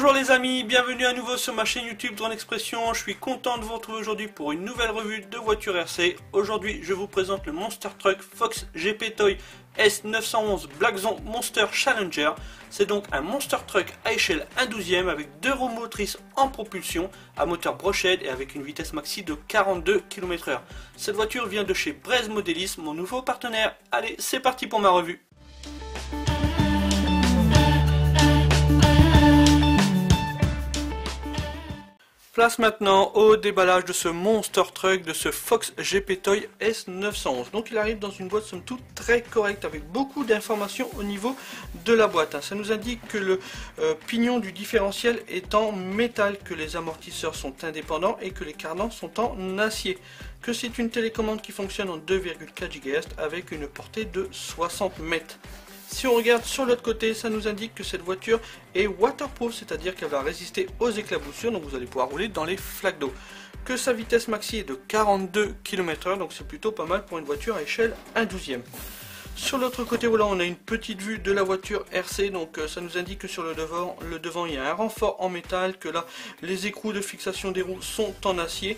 Bonjour les amis, bienvenue à nouveau sur ma chaîne YouTube Drone Expression. Je suis content de vous retrouver aujourd'hui pour une nouvelle revue de voitures RC. Aujourd'hui je vous présente le Monster Truck Fox GP Toy S911 Black Zone Monster Challenger. C'est donc un Monster Truck à échelle 1/12 avec deux roues motrices en propulsion à moteur brochette et avec une vitesse maxi de 42 km/h. Cette voiture vient de chez Brez Modelism, mon nouveau partenaire. Allez, c'est parti pour ma revue. Place maintenant au déballage de ce Monster Truck, de ce Fox GP Toy S911. Donc il arrive dans une boîte somme toute très correcte avec beaucoup d'informations au niveau de la boîte. Ça nous indique que le pignon du différentiel est en métal, que les amortisseurs sont indépendants et que les cardans sont en acier. Que c'est une télécommande qui fonctionne en 2,4 GHz avec une portée de 60 mètres. Si on regarde sur l'autre côté, ça nous indique que cette voiture est waterproof, c'est-à-dire qu'elle va résister aux éclaboussures, donc vous allez pouvoir rouler dans les flaques d'eau. Que sa vitesse maxi est de 42 km/h, donc c'est plutôt pas mal pour une voiture à échelle 1/12. Sur l'autre côté, voilà, on a une petite vue de la voiture RC, donc ça nous indique que sur le devant il y a un renfort en métal, que là les écrous de fixation des roues sont en acier,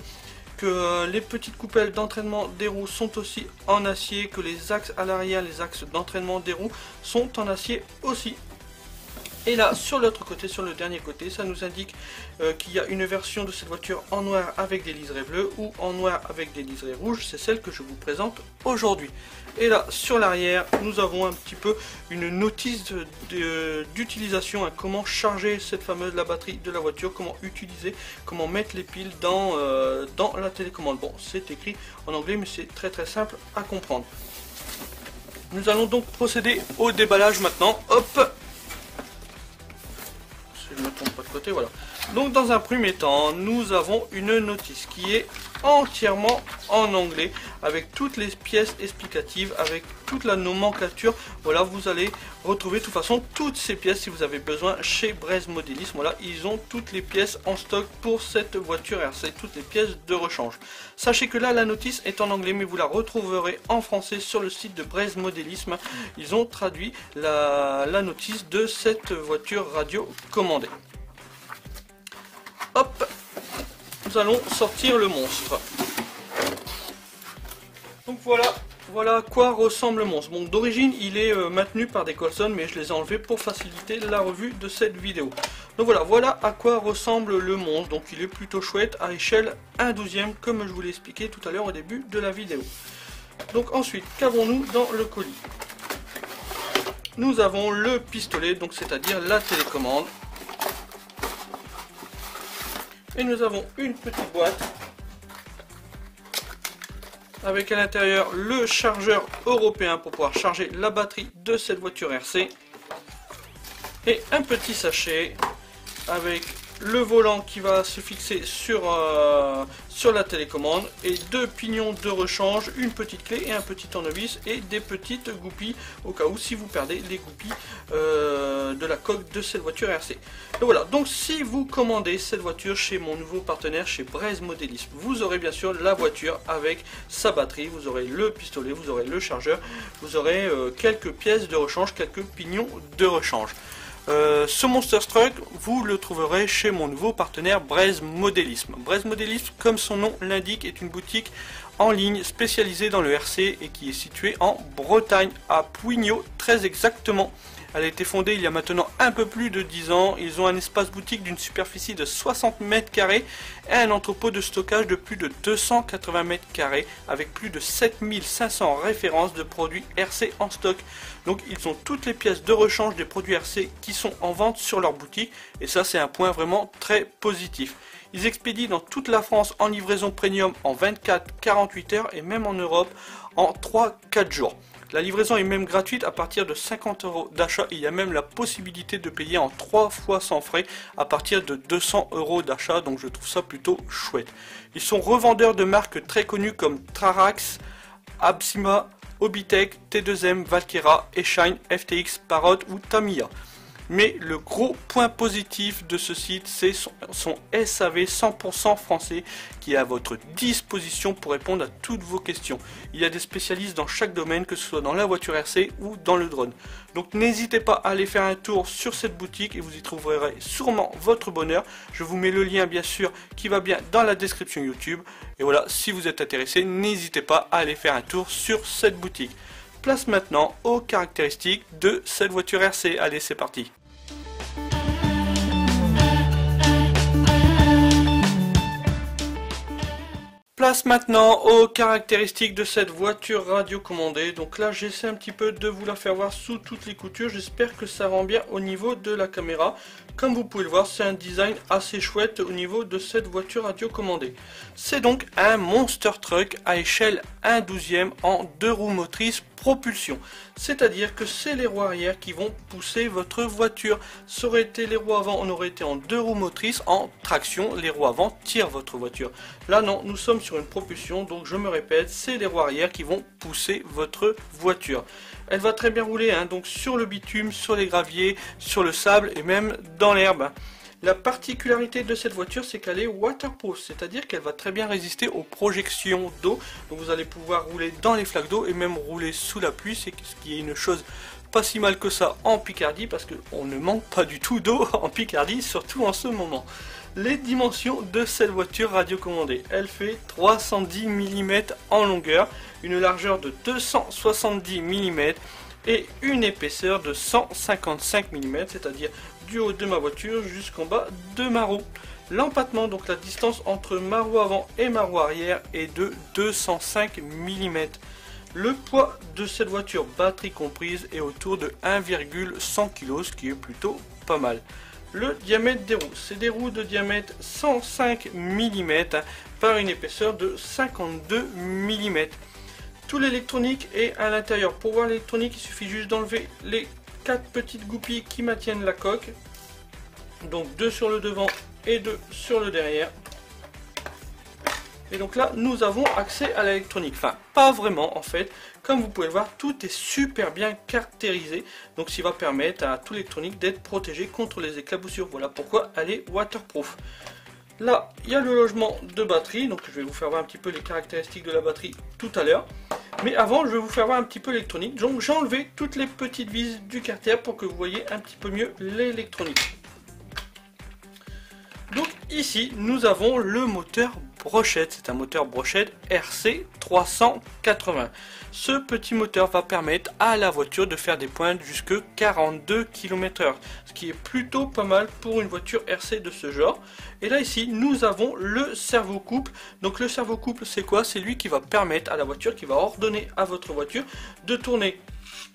que les petites coupelles d'entraînement des roues sont aussi en acier, que les axes à l'arrière, les axes d'entraînement des roues sont en acier aussi. Et là, sur l'autre côté, sur le dernier côté, ça nous indique qu'il y a une version de cette voiture en noir avec des liserés bleus ou en noir avec des liserés rouges. C'est celle que je vous présente aujourd'hui. Et là, sur l'arrière, nous avons un petit peu une notice d'utilisation, comment charger la batterie de la voiture, comment utiliser, comment mettre les piles dans la télécommande. Bon, c'est écrit en anglais, mais c'est très simple à comprendre. Nous allons donc procéder au déballage maintenant. Hop! Je ne me trompe pas de côté, voilà. Donc dans un premier temps, nous avons une notice qui est entièrement en anglais, avec toutes les pièces explicatives, avec toute la nomenclature. Voilà, vous allez retrouver de toute façon toutes ces pièces si vous avez besoin chez Brez Modelism. Voilà, ils ont toutes les pièces en stock pour cette voiture RC, toutes les pièces de rechange. Sachez que là, la notice est en anglais, mais vous la retrouverez en français sur le site de Brez Modelism. Ils ont traduit la notice de cette voiture radio commandée. Hop, nous allons sortir le monstre. Donc voilà à quoi ressemble le monstre. Bon, d'origine il est maintenu par des colsons, mais je les ai enlevés pour faciliter la revue de cette vidéo. Donc voilà à quoi ressemble le monstre. Donc il est plutôt chouette à échelle 1/12 comme je vous l'ai expliqué tout à l'heure au début de la vidéo. Donc ensuite, qu'avons-nous dans le colis? Nous avons le pistolet, donc c'est-à-dire la télécommande. Et nous avons une petite boîte avec à l'intérieur le chargeur européen pour pouvoir charger la batterie de cette voiture RC. Et un petit sachet avec le volant qui va se fixer sur la télécommande et deux pignons de rechange, une petite clé et un petit tournevis et des petites goupilles au cas où si vous perdez les goupilles de la coque de cette voiture RC. Donc voilà, donc si vous commandez cette voiture chez mon nouveau partenaire chez Brez Modelism, vous aurez bien sûr la voiture avec sa batterie, vous aurez le pistolet, vous aurez le chargeur, vous aurez quelques pièces de rechange, quelques pignons de rechange. Ce Monster Truck, vous le trouverez chez mon nouveau partenaire Brez Modelism. Brez Modelism, comme son nom l'indique, est une boutique en ligne spécialisée dans le RC et qui est située en Bretagne, à Pouignot, très exactement. Elle a été fondée il y a maintenant un peu plus de 10 ans. Ils ont un espace boutique d'une superficie de 60 mètres carrés et un entrepôt de stockage de plus de 280 mètres carrés avec plus de 7500 références de produits RC en stock. Donc ils ont toutes les pièces de rechange des produits RC qui sont en vente sur leur boutique et ça c'est un point vraiment très positif. Ils expédient dans toute la France en livraison premium en 24-48 heures et même en Europe en 3-4 jours. La livraison est même gratuite à partir de 50 € d'achat. Il y a même la possibilité de payer en 3 fois sans frais à partir de 200 € d'achat. Donc je trouve ça plutôt chouette. Ils sont revendeurs de marques très connues comme Trarax, Absima, Obitech, T2M, Valkyra, Eshine, FTX, Parrot ou Tamiya. Mais le gros point positif de ce site, c'est son SAV 100% français qui est à votre disposition pour répondre à toutes vos questions. Il y a des spécialistes dans chaque domaine, que ce soit dans la voiture RC ou dans le drone. Donc n'hésitez pas à aller faire un tour sur cette boutique et vous y trouverez sûrement votre bonheur. Je vous mets le lien bien sûr qui va bien dans la description YouTube. Et voilà, si vous êtes intéressé, n'hésitez pas à aller faire un tour sur cette boutique. Place maintenant aux caractéristiques de cette voiture RC. Allez, c'est parti. Place maintenant aux caractéristiques de cette voiture radiocommandée. Donc là, j'essaie un petit peu de vous la faire voir sous toutes les coutures. J'espère que ça rend bien au niveau de la caméra. Comme vous pouvez le voir, c'est un design assez chouette au niveau de cette voiture radiocommandée. C'est donc un monster truck à échelle 1/12 en 2 roues motrices propulsion. C'est-à-dire que c'est les roues arrière qui vont pousser votre voiture. Ça aurait été les roues avant, on aurait été en 2 roues motrices en traction. Les roues avant tirent votre voiture. Là non, nous sommes sur une propulsion, donc je me répète, c'est les roues arrière qui vont pousser votre voiture. Elle va très bien rouler, hein, donc sur le bitume, sur les graviers, sur le sable et même dans l'herbe. La particularité de cette voiture, c'est qu'elle est waterproof, c'est-à-dire qu'elle va très bien résister aux projections d'eau. Donc vous allez pouvoir rouler dans les flaques d'eau et même rouler sous la pluie, ce qui est une chose pas si mal que ça en Picardie, parce qu'on ne manque pas du tout d'eau en Picardie, surtout en ce moment. Les dimensions de cette voiture radiocommandée, elle fait 310 mm en longueur, une largeur de 270 mm et une épaisseur de 155 mm, c'est-à-dire du haut de ma voiture jusqu'en bas de ma roue. L'empattement, donc la distance entre ma roue avant et ma roue arrière, est de 205 mm. Le poids de cette voiture, batterie comprise, est autour de 1,100 kg, ce qui est plutôt pas mal. Le diamètre des roues, c'est des roues de diamètre 105 mm par une épaisseur de 52 mm. Tout l'électronique est à l'intérieur. Pour voir l'électronique, il suffit juste d'enlever les 4 petites goupilles qui maintiennent la coque. Donc 2 sur le devant et 2 sur le derrière. Et donc là, nous avons accès à l'électronique. Enfin, pas vraiment en fait. Comme vous pouvez le voir, tout est super bien caractérisé. Donc, ce qui va permettre à tout l'électronique d'être protégé contre les éclaboussures. Voilà pourquoi elle est waterproof. Là, il y a le logement de batterie. Donc, je vais vous faire voir un petit peu les caractéristiques de la batterie tout à l'heure. Mais avant, je vais vous faire voir un petit peu l'électronique. Donc, j'ai enlevé toutes les petites vis du carter pour que vous voyez un petit peu mieux l'électronique. Donc ici, nous avons le moteur brochette. C'est un moteur brochette RC 380. Ce petit moteur va permettre à la voiture de faire des pointes jusqu'à 42 km/h. Ce qui est plutôt pas mal pour une voiture RC de ce genre. Et là ici, nous avons le servo-couple. Donc le servo-couple, c'est quoi? C'est lui qui va permettre à la voiture, qui va ordonner à votre voiture de tourner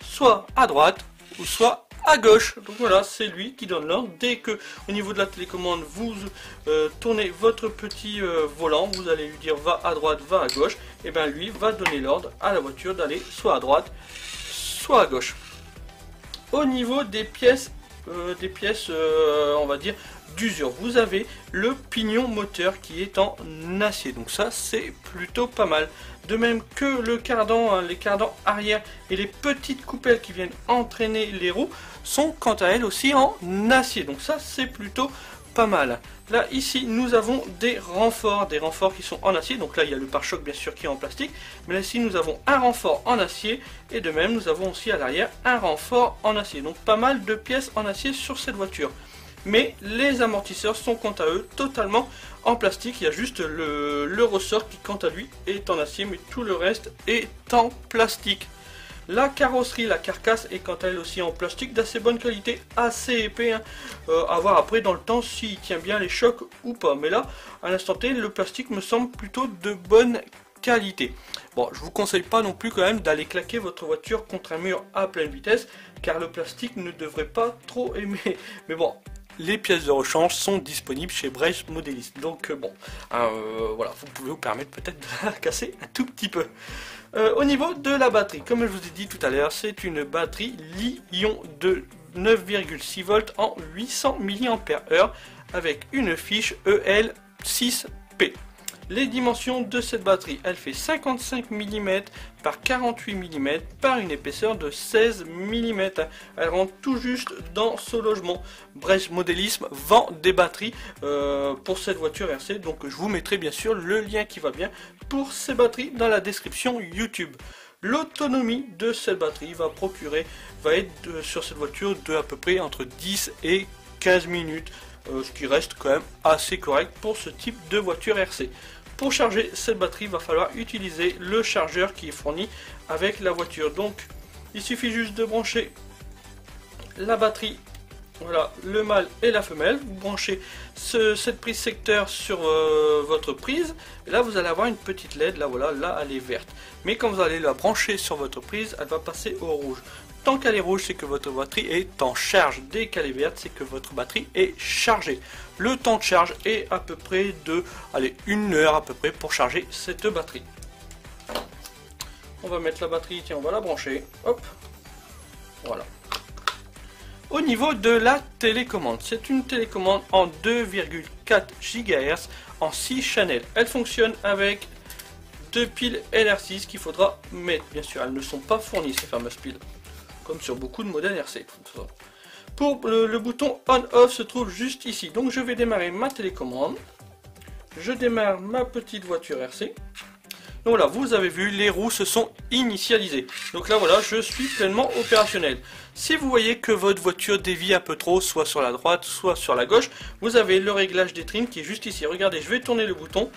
soit à droite ou soit à gauche. Donc voilà, c'est lui qui donne l'ordre. Dès que au niveau de la télécommande vous tournez votre petit volant, vous allez lui dire va à droite, va à gauche, et bien lui va donner l'ordre à la voiture d'aller soit à droite, soit à gauche. Au niveau des pièces, on va dire d'usure, vous avez le pignon moteur qui est en acier, donc ça c'est plutôt pas mal. De même que le cardan, hein, les cardans arrière et les petites coupelles qui viennent entraîner les roues sont quant à elles aussi en acier, donc ça c'est plutôt pas mal. Là ici nous avons des renforts qui sont en acier. Donc là il y a le pare-choc bien sûr qui est en plastique, mais là ici nous avons un renfort en acier et de même nous avons aussi à l'arrière un renfort en acier. Donc pas mal de pièces en acier sur cette voiture. Mais les amortisseurs sont quant à eux totalement en plastique. Il y a juste le ressort qui quant à lui est en acier, mais tout le reste est en plastique. La carrosserie, la carcasse est quant à elle aussi en plastique d'assez bonne qualité, assez épais, hein. À voir après dans le temps s'il tient bien les chocs ou pas. Mais là, à l'instant T, le plastique me semble plutôt de bonne qualité. Bon, je vous conseille pas non plus quand même d'aller claquer votre voiture contre un mur à pleine vitesse, car le plastique ne devrait pas trop aimer. Mais bon, les pièces de rechange sont disponibles chez Brace Modéliste. Donc bon, voilà, vous pouvez vous permettre peut-être de la casser un tout petit peu. Au niveau de la batterie, comme je vous ai dit tout à l'heure, c'est une batterie Li-ion de 9,6 volts en 800 mAh avec une fiche EL6P. Les dimensions de cette batterie, elle fait 55 mm par 48 mm par une épaisseur de 16 mm. Elle rentre tout juste dans ce logement. Bref, Modélisme vend des batteries pour cette voiture RC, donc je vous mettrai bien sûr le lien qui va bien pour ces batteries dans la description YouTube. L'autonomie de cette batterie va être sur cette voiture de à peu près entre 10 et 15 minutes, ce qui reste quand même assez correct pour ce type de voiture RC. Pour charger cette batterie, il va falloir utiliser le chargeur qui est fourni avec la voiture. Donc il suffit juste de brancher la batterie, voilà, le mâle et la femelle. Vous branchez cette prise secteur sur votre prise, et là vous allez avoir une petite LED, là voilà, là elle est verte. Mais quand vous allez la brancher sur votre prise, elle va passer au rouge. Tant qu'elle est rouge, c'est que votre batterie est en charge. Dès qu'elle est verte, c'est que votre batterie est chargée. Le temps de charge est à peu près de, allez, 1 heure à peu près pour charger cette batterie. On va mettre la batterie, tiens, on va la brancher. Hop, voilà. Au niveau de la télécommande, c'est une télécommande en 2,4 GHz en 6 channels. Elle fonctionne avec 2 piles LR6 qu'il faudra mettre. Bien sûr, elles ne sont pas fournies ces fameuses piles, comme sur beaucoup de modèles RC. Pour le bouton on-off se trouve juste ici. Donc je vais démarrer ma télécommande. Je démarre ma petite voiture RC. Donc voilà, vous avez vu, les roues se sont initialisées. Donc là voilà, je suis pleinement opérationnel. Si vous voyez que votre voiture dévie un peu trop, soit sur la droite, soit sur la gauche, vous avez le réglage des trims qui est juste ici. Regardez, je vais tourner le bouton.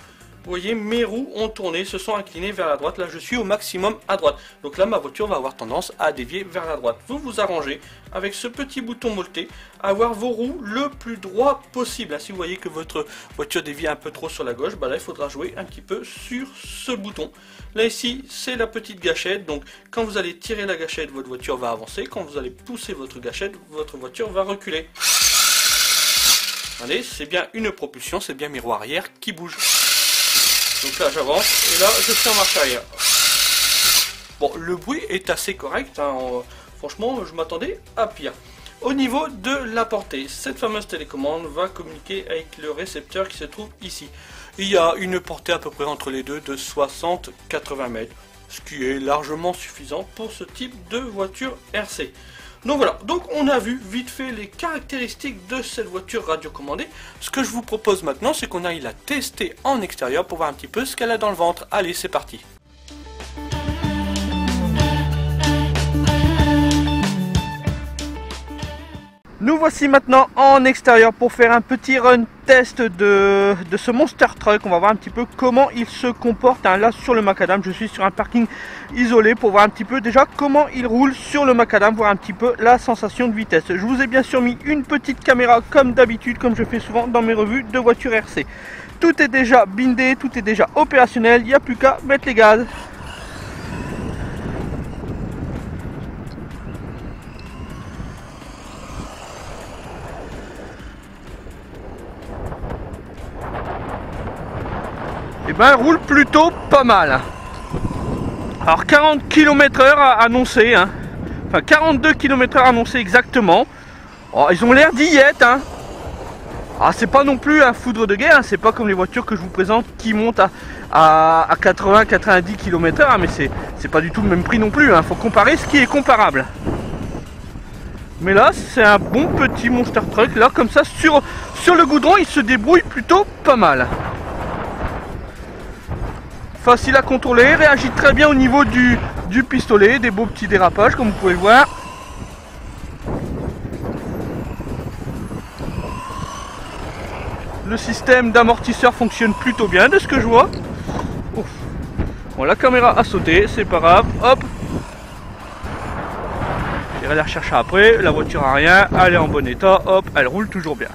Vous voyez, mes roues ont tourné, se sont inclinées vers la droite. Là, je suis au maximum à droite. Donc là, ma voiture va avoir tendance à dévier vers la droite. Vous vous arrangez avec ce petit bouton molleté à avoir vos roues le plus droit possible. Si vous voyez que votre voiture dévie un peu trop sur la gauche, bah là, il faudra jouer un petit peu sur ce bouton. Là, ici, c'est la petite gâchette. Donc, quand vous allez tirer la gâchette, votre voiture va avancer. Quand vous allez pousser votre gâchette, votre voiture va reculer. Allez, c'est bien une propulsion, c'est bien mes roues arrière qui bougent. Donc là j'avance et là je suis en marche arrière. Bon, le bruit est assez correct, hein. Franchement je m'attendais à pire. Au niveau de la portée, cette fameuse télécommande va communiquer avec le récepteur qui se trouve ici. Il y a une portée à peu près entre les deux de 60-80 mètres, ce qui est largement suffisant pour ce type de voiture RC. Donc voilà, donc on a vu vite fait les caractéristiques de cette voiture radiocommandée. Ce que je vous propose maintenant, c'est qu'on aille la tester en extérieur pour voir un petit peu ce qu'elle a dans le ventre. Allez, c'est parti. Nous voici maintenant en extérieur pour faire un petit run test de ce Monster Truck. On va voir un petit peu comment il se comporte, hein. Là sur le macadam, je suis sur un parking isolé pour voir un petit peu déjà comment il roule sur le macadam, voir un petit peu la sensation de vitesse. Je vous ai bien sûr mis une petite caméra comme d'habitude, comme je fais souvent dans mes revues de voitures RC. Tout est déjà bindé, tout est déjà opérationnel, il n'y a plus qu'à mettre les gaz. Et ben, elle roule plutôt pas mal. Alors 40 km/h annoncé, hein. Enfin 42 km/h annoncé exactement. Oh, ils ont l'air d'y être, hein. Ah, c'est pas non plus un foudre de guerre, hein. C'est pas comme les voitures que je vous présente qui montent à 80-90 km/h, hein. Mais c'est pas du tout le même prix non plus, hein. Faut comparer ce qui est comparable. Mais là c'est un bon petit Monster Truck. Là comme ça sur le goudron il se débrouille plutôt pas mal. Facile à contrôler, réagit très bien au niveau du pistolet, des beaux petits dérapages comme vous pouvez le voir. Le système d'amortisseur fonctionne plutôt bien de ce que je vois. Ouf. Bon, la caméra a sauté, c'est pas grave, hop. J'irai la rechercher après, la voiture a rien, elle est en bon état, hop, elle roule toujours bien.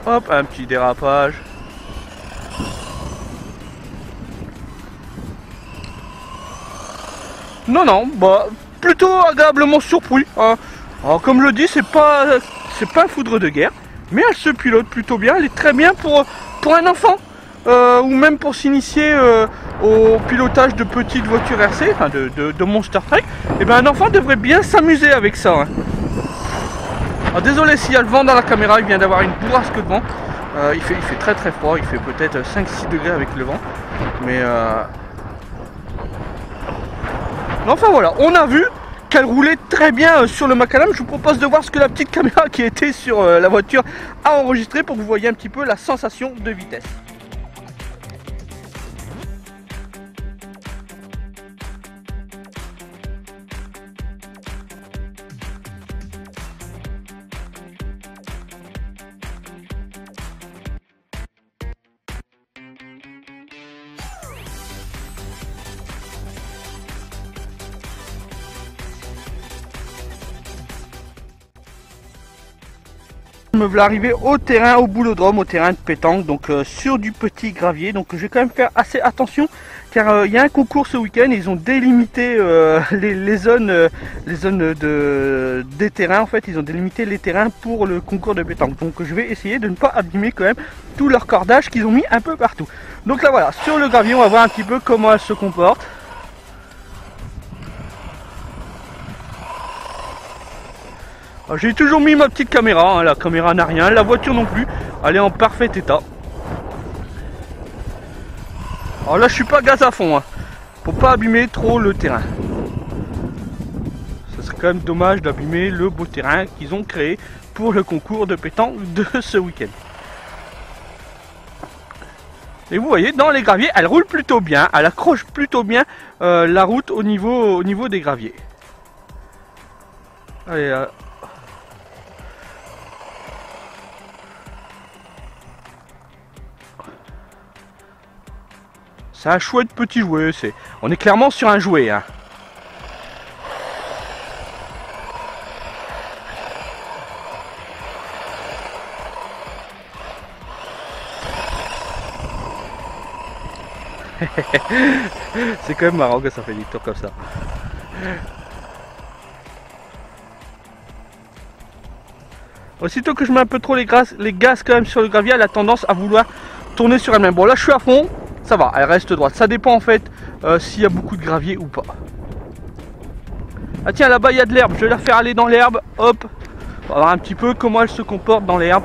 Hop, un petit dérapage. Non, bah, plutôt agréablement surpris, hein. Alors, comme je le dis, c'est pas un foudre de guerre, mais elle se pilote plutôt bien, elle est très bien pour un enfant, ou même pour s'initier au pilotage de petites voitures RC, enfin de Monster Truck. Et ben un enfant devrait bien s'amuser avec ça, hein. Alors, désolé s'il y a le vent dans la caméra, il vient d'avoir une bourrasque de vent. Il fait très très froid, il fait peut-être 5-6 degrés avec le vent. Mais enfin voilà, on a vu qu'elle roulait très bien sur le macadam. Je vous propose de voir ce que la petite caméra qui était sur la voiture a enregistré pour que vous voyez un petit peu la sensation de vitesse. Me voilà arrivé au terrain, au boulodrome, au terrain de pétanque, donc sur du petit gravier. Donc je vais quand même faire assez attention car il y a un concours ce week-end. Ils ont délimité les zones des terrains. En fait, ils ont délimité les terrains pour le concours de pétanque. Donc je vais essayer de ne pas abîmer quand même tout leur cordage qu'ils ont mis un peu partout. Donc là voilà, sur le gravier, on va voir un petit peu comment elle se comporte. J'ai toujours mis ma petite caméra, hein. La caméra n'a rien, la voiture non plus, elle est en parfait état. Alors là je suis pas gaz à fond, hein, pour pas abîmer trop le terrain. Ce serait quand même dommage d'abîmer le beau terrain qu'ils ont créé pour le concours de pétanque de ce week-end. Et vous voyez, dans les graviers, elle roule plutôt bien, elle accroche plutôt bien la route au niveau des graviers. Allez, c'est un chouette petit jouet, on est clairement sur un jouet, hein. C'est quand même marrant que ça fait des tours comme ça. Aussitôt que je mets un peu trop les gaz quand même sur le gravier, elle a tendance à vouloir tourner sur elle-même. Bon là je suis à fond, ça va, elle reste droite. Ça dépend en fait s'il y a beaucoup de gravier ou pas. Ah tiens, là-bas il y a de l'herbe, je vais la faire aller dans l'herbe, hop. On va voir un petit peu comment elle se comporte dans l'herbe.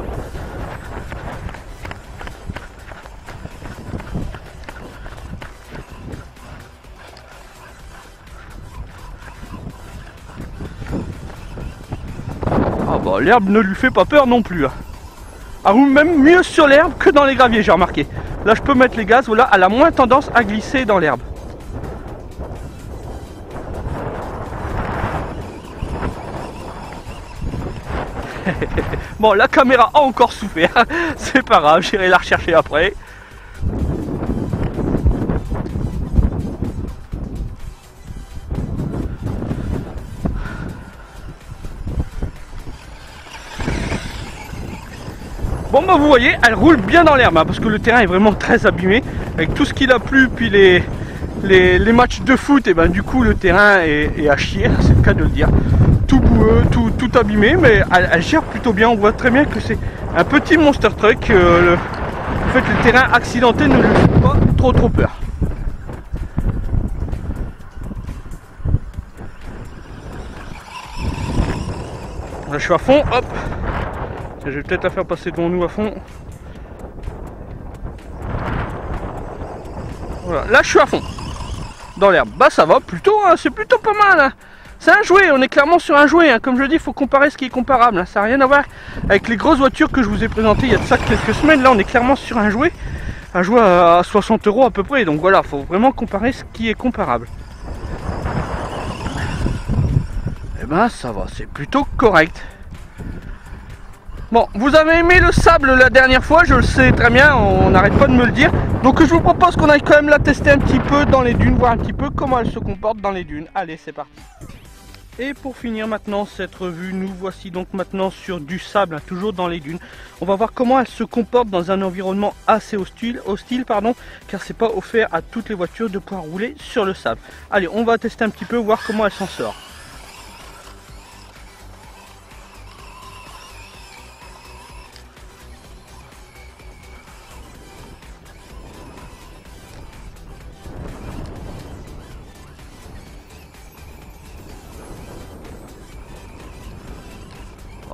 Ah bah l'herbe ne lui fait pas peur non plus, hein. Elle roule même mieux sur l'herbe que dans les graviers, j'ai remarqué. Là je peux mettre les gaz, voilà, elle a moins tendance à glisser dans l'herbe. Bon, la caméra a encore souffert, c'est pas grave, j'irai la rechercher après. Bon bah vous voyez, elle roule bien dans l'herbe, hein, parce que le terrain est vraiment très abîmé. Avec tout ce qu'il a plu, puis les matchs de foot, et ben du coup le terrain est à chier, c'est le cas de le dire. Tout boueux, tout abîmé, mais elle gère plutôt bien. On voit très bien que c'est un petit monster truck. En fait le terrain accidenté ne lui fait pas trop peur. Là je suis à fond, hop. Je vais peut-être la faire passer devant nous à fond. Voilà, là je suis à fond dans l'herbe. Bah ça va plutôt, hein, c'est plutôt pas mal, hein. C'est un jouet, on est clairement sur un jouet, hein. Comme je dis, il faut comparer ce qui est comparable, hein. Ça n'a rien à voir avec les grosses voitures que je vous ai présentées il y a de ça quelques semaines. Là on est clairement sur un jouet à 60 € à peu près. Donc voilà, il faut vraiment comparer ce qui est comparable. Et ben ça va, c'est plutôt correct. Bon, vous avez aimé le sable la dernière fois, je le sais très bien, on n'arrête pas de me le dire. Donc je vous propose qu'on aille quand même la tester un petit peu dans les dunes, voir un petit peu comment elle se comporte dans les dunes. Allez, c'est parti. Et pour finir maintenant cette revue, nous voici donc maintenant sur du sable, hein, toujours dans les dunes. On va voir comment elle se comporte dans un environnement assez hostile car c'est pas offert à toutes les voitures de pouvoir rouler sur le sable. Allez, on va tester un petit peu, voir comment elle s'en sort.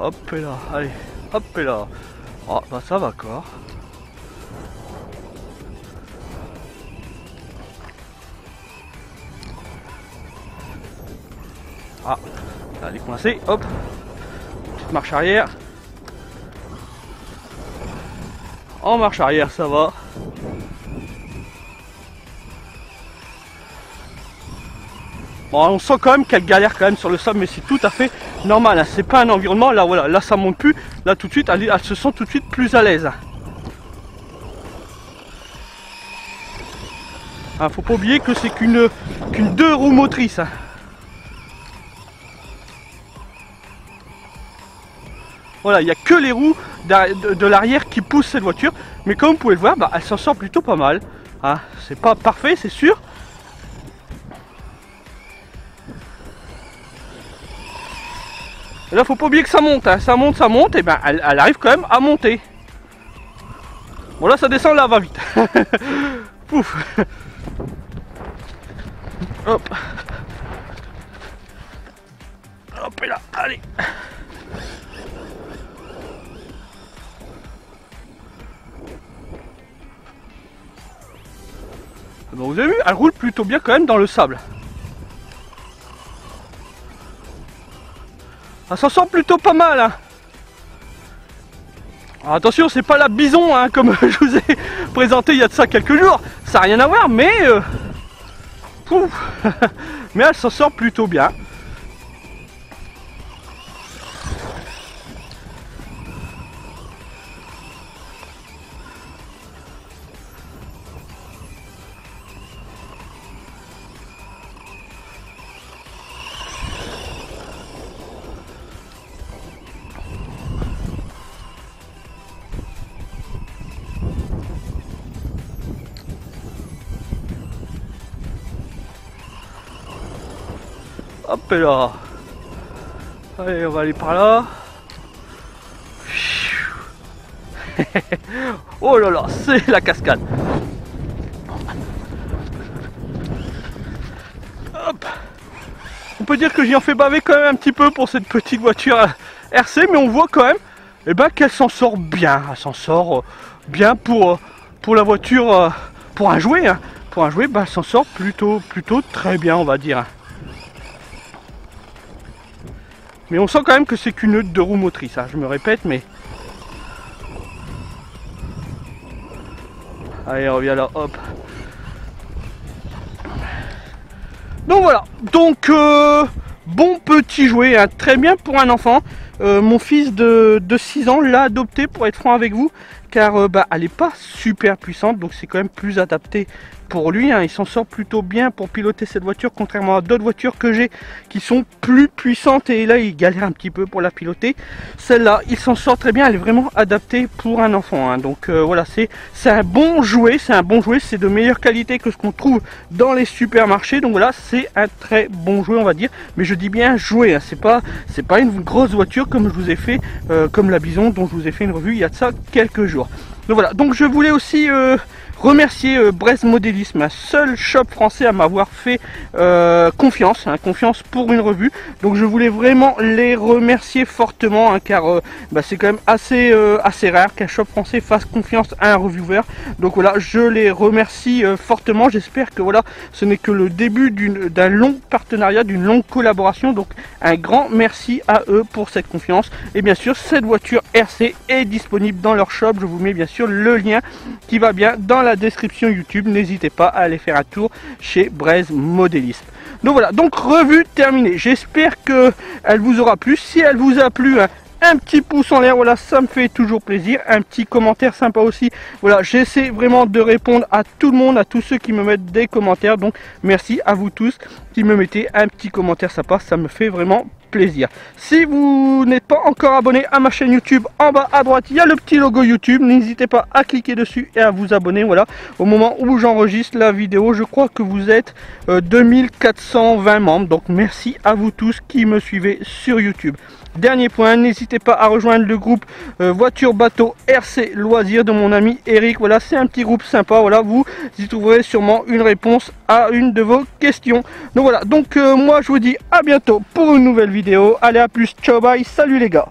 Hop là, allez, hop là. Oh bah ça va quoi. Ah, elle est coincée, hop. Petite marche arrière. En marche arrière ça va. Bon, on sent quand même qu'elle galère quand même sur le sable, mais c'est tout à fait normal, hein. C'est pas un environnement, là voilà, là ça monte plus, là tout de suite, elle se sent tout de suite plus à l'aise. Hein, faut pas oublier que c'est qu'une 2 roues motrices. Hein. Voilà, il n'y a que les roues de l'arrière qui poussent cette voiture, mais comme vous pouvez le voir, bah, elle s'en sort plutôt pas mal. Hein. C'est pas parfait, c'est sûr. Et là, faut pas oublier que ça monte, hein. Ça monte, et ben elle arrive quand même à monter. Bon là, ça descend, là, va vite. Pouf. Hop. Hop, et là, allez. Donc vous avez vu, elle roule plutôt bien quand même dans le sable. Elle s'en sort plutôt pas mal, hein. Alors attention, c'est pas la bison, hein, comme je vous ai présenté il y a de ça quelques jours. Ça n'a rien à voir, mais mais elle s'en sort plutôt bien. Hop là. Allez, on va aller par là. Oh là là, c'est la cascade. Hop. On peut dire que j'y en fais baver quand même un petit peu pour cette petite voiture RC, mais on voit quand même qu'elle s'en sort bien. Elle s'en sort bien pour la voiture, pour un jouet. Hein. Pour un jouet, elle s'en sort plutôt très bien, on va dire. Mais on sent quand même que c'est qu'une 2 roues motrices, hein, je me répète, mais... Allez, reviens là, hop. Donc voilà, donc bon petit jouet, hein, très bien pour un enfant. Mon fils de 6 ans l'a adopté, pour être franc avec vous, car elle n'est pas super puissante, donc c'est quand même plus adapté pour lui, hein. Il s'en sort plutôt bien pour piloter cette voiture, contrairement à d'autres voitures que j'ai qui sont plus puissantes, et là il galère un petit peu pour la piloter. Celle-là, il s'en sort très bien, elle est vraiment adaptée pour un enfant, hein. Donc voilà, c'est un bon jouet, c'est de meilleure qualité que ce qu'on trouve dans les supermarchés, donc voilà, c'est un très bon jouet, on va dire, mais je dis bien jouet, hein. C'est pas une grosse voiture comme je vous ai fait, comme la Bison dont je vous ai fait une revue il y a de ça quelques jours. Donc voilà, donc je voulais aussi remercier Brest Modélisme, un seul shop français à m'avoir fait confiance, hein, confiance pour une revue. Donc je voulais vraiment les remercier fortement, hein, car c'est quand même assez rare qu'un shop français fasse confiance à un reviewer. Donc voilà, je les remercie fortement. J'espère que voilà, ce n'est que le début d'un long partenariat, d'une longue collaboration. Donc un grand merci à eux pour cette confiance. Et bien sûr, cette voiture RC est disponible dans leur shop. Je vous mets bien sûr le lien qui va bien dans la description YouTube. N'hésitez pas à aller faire un tour chez Brest Modélisme. Donc voilà, donc revue terminée. J'espère que elle vous aura plu. Si elle vous a plu, hein, un petit pouce en l'air, voilà, ça me fait toujours plaisir. Un petit commentaire sympa aussi. Voilà, j'essaie vraiment de répondre à tout le monde, à tous ceux qui me mettent des commentaires. Donc merci à vous tous qui me mettez un petit commentaire sympa, ça me fait vraiment plaisir. Si vous n'êtes pas encore abonné à ma chaîne YouTube, en bas à droite il y a le petit logo YouTube, n'hésitez pas à cliquer dessus et à vous abonner. Voilà, au moment où j'enregistre la vidéo, je crois que vous êtes 2420 membres, donc merci à vous tous qui me suivez sur YouTube. Dernier point, n'hésitez pas à rejoindre le groupe Voiture Bateau RC Loisirs de mon ami Eric. Voilà, c'est un petit groupe sympa. Voilà, vous y trouverez sûrement une réponse à une de vos questions. Donc voilà, donc moi je vous dis à bientôt pour une nouvelle vidéo. Allez, à plus, ciao, bye, salut les gars.